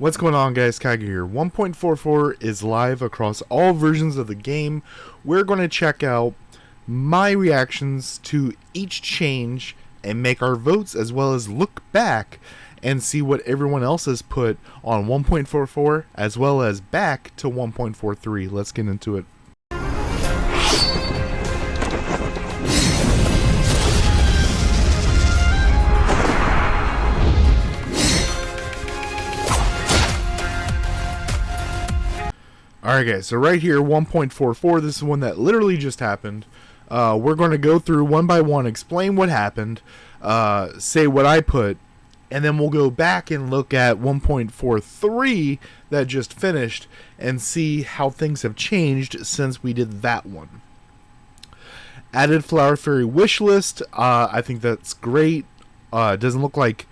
What's going on, guys? Kage here. 1.44 is live across all versions of the game. We're going to check out my reactions to each change and make our votes, as well as look back and see what everyone else has put on 1.44 as well as back to 1.43. Let's get into it. Alright guys, so right here, 1.44, this is one that literally just happened. We're going to go through one by one, explain what happened, say what I put, and then we'll go back and look at 1.43 that just finished and see how things have changed since we did that one. Added Flower Fairy wish list, I think that's great. It doesn't look like a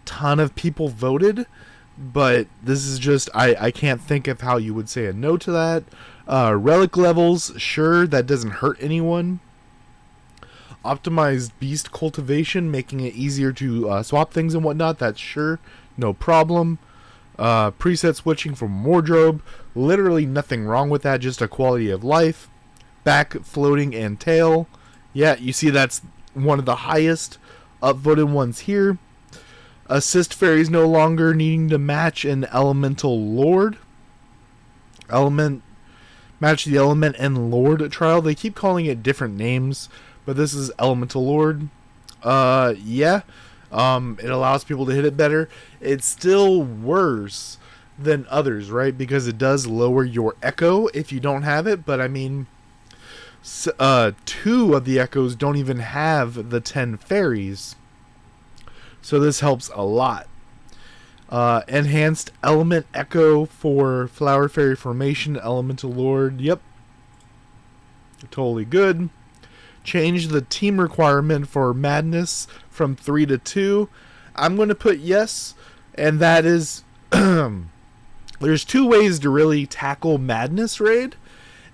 ton of people voted, but this is just, I can't think of how you would say a no to that. Relic levels, sure, that doesn't hurt anyone. Optimized beast cultivation, making it easier to swap things and whatnot, that's sure, no problem. Preset switching from wardrobe, literally nothing wrong with that, just a quality of life. Back floating and tail, yeah, you see that's one of the highest upvoted ones here. Assist fairies no longer needing to match an elemental lord. Match the element and lord trial. They keep calling it different names, but this is elemental lord. It allows people to hit it better. It's still worse than others, right? Because it does lower your echo if you don't have it, but I mean, 2 of the echoes don't even have the 10 fairies. So this helps a lot. Enhanced element echo for Flower Fairy formation, elemental lord. Yep. Totally good. Change the team requirement for madness from 3 to 2. I'm going to put yes. And that is, there's 2 ways to really tackle madness raid.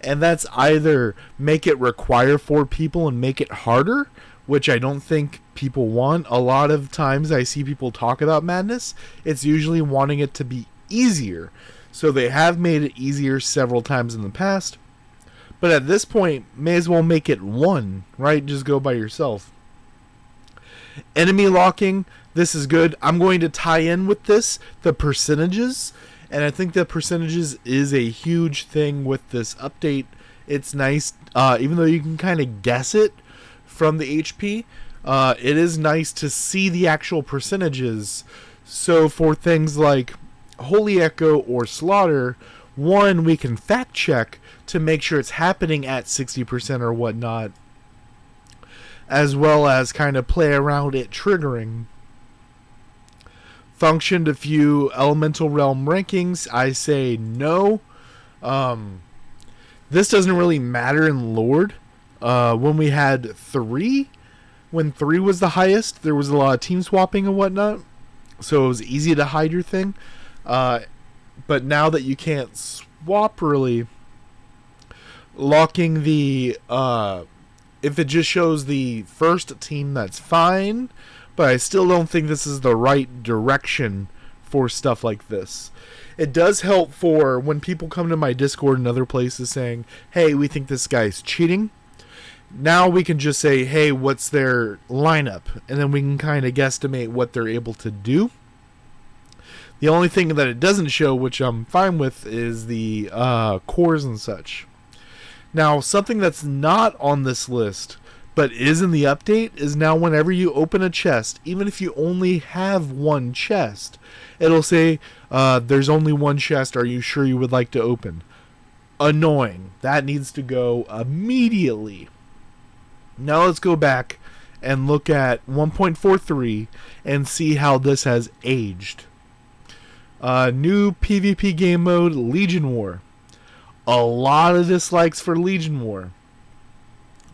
And that's either make it require 4 people and make it harder, which I don't think people want. A lot of times I see people talk about madness, it's usually wanting it to be easier. So they have made it easier several times in the past. But at this point, may as well make it 1, right? Just go by yourself. Enemy locking, this is good. I'm going to tie in with this, the percentages. And I think the percentages is a huge thing with this update. It's nice, even though you can kind of guess it from the HP, it is nice to see the actual percentages. So for things like Holy Echo or Slaughter, one, we can fact check to make sure it's happening at 60% or whatnot, as well as kind of play around it triggering. Functioned a few Elemental Realm rankings. I say no. This doesn't really matter in Lord. When we had 3, when 3 was the highest, there was a lot of team swapping and whatnot, so it was easy to hide your thing. But now that you can't swap really, locking the if it just shows the first team, that's fine, but I still don't think this is the right direction for stuff like this. It does help for when people come to my Discord and other places saying, hey, we think this guy's cheating. Now we can just say, hey, what's their lineup? And then we can kind of guesstimate what they're able to do. The only thing that it doesn't show, which I'm fine with, is the cores and such. Now, something that's not on this list, but is in the update, is now whenever you open a chest, even if you only have 1 chest, it'll say, there's only 1 chest, are you sure you would like to open? Annoying. That needs to go immediately. Now let's go back and look at 1.43 and see how this has aged. New PvP game mode, Legion War. A lot of dislikes for Legion War.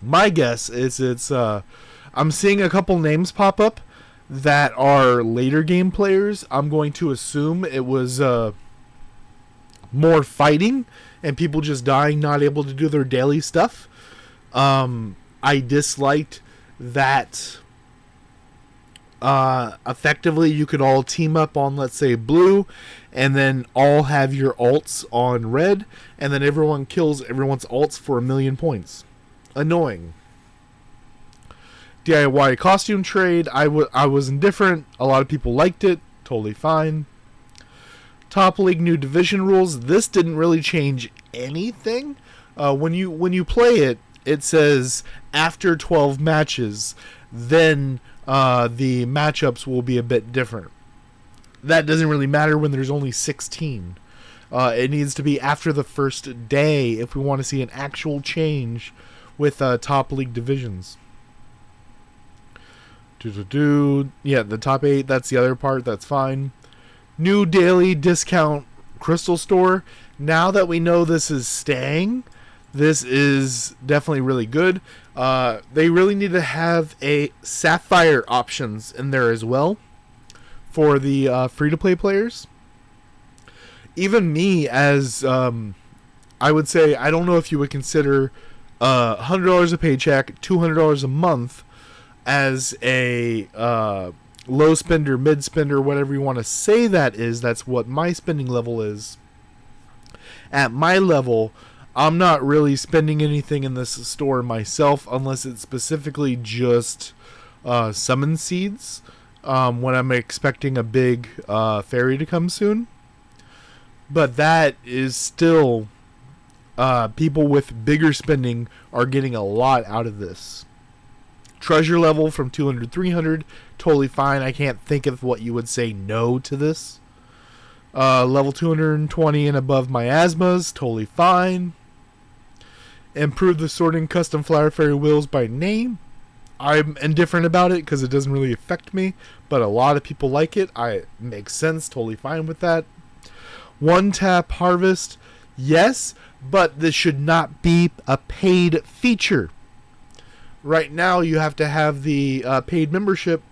My guess is it's, I'm seeing a couple names pop up that are later game players. I'm going to assume it was more fighting and people just dying, not able to do their daily stuff. I disliked that Effectively, you could all team up on, let's say, blue, and then all have your alts on red, and then everyone kills everyone's alts for 1,000,000 points. Annoying. DIY costume trade, I was indifferent. A lot of people liked it. Totally fine. Top League new division rules. This didn't really change anything. When you play it, it says after 12 matches, then the matchups will be a bit different. That doesn't really matter when there's only 16. It needs to be after the first day if we want to see an actual change with top league divisions. Yeah, the top 8, that's the other part, that's fine. New daily discount crystal store. Now that we know this is staying, this is definitely really good. They really need to have a sapphire options in there as well for the free-to-play players. Even me, as I would say, I don't know if you would consider $100 a paycheck, $200 a month as a low spender, mid spender, whatever you want to say that is. That's what my spending level is. At my level, I'm not really spending anything in this store myself unless it's specifically just summon seeds when I'm expecting a big fairy to come soon. But that is still, people with bigger spending are getting a lot out of this. Treasure level from 200 300, totally fine. I can't think of what you would say no to this. Level 220 and above miasmas, totally fine. Improve the sorting custom flower fairy wheels by name. I'm indifferent about it because it doesn't really affect me, but a lot of people like it. Makes sense, totally fine with that. One tap harvest, yes, but this should not be a paid feature. Right now, you have to have the paid membership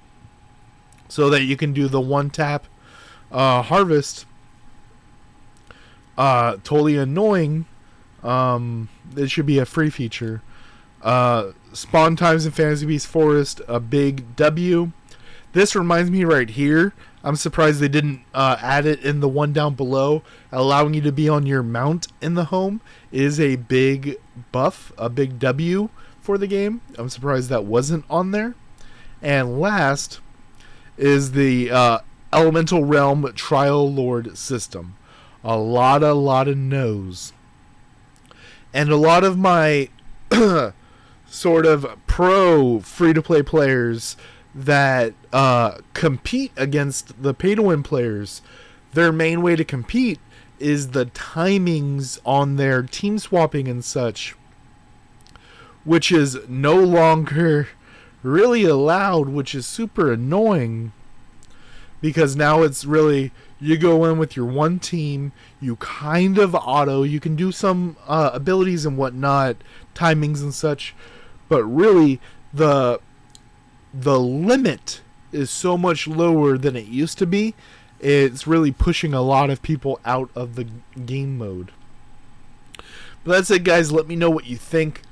so that you can do the one tap harvest. Totally annoying. It should be a free feature. Spawn times in Fantasy Beast Forest, a big W. This reminds me right here. I'm surprised they didn't add it in the one down below. Allowing you to be on your mount in the home is a big buff, a big W for the game. I'm surprised that wasn't on there. And last is the Elemental Realm Trial Lord system. A lot of no's. And a lot of my sort of pro free-to-play players that compete against the pay-to-win players, their main way to compete is the timings on their team swapping and such, which is no longer really allowed, which is super annoying, because now it's really, you go in with your one team, you kind of auto, you can do some abilities and whatnot, timings and such, but really the limit is so much lower than it used to be. It's really pushing a lot of people out of the game mode. But that's it, guys. Let me know what you think.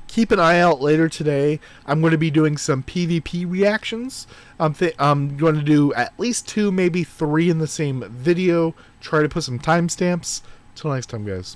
Keep an eye out later today. I'm going to be doing some PvP reactions. I'm going to do at least 2, maybe 3 in the same video. Try to put some timestamps. Till next time, guys.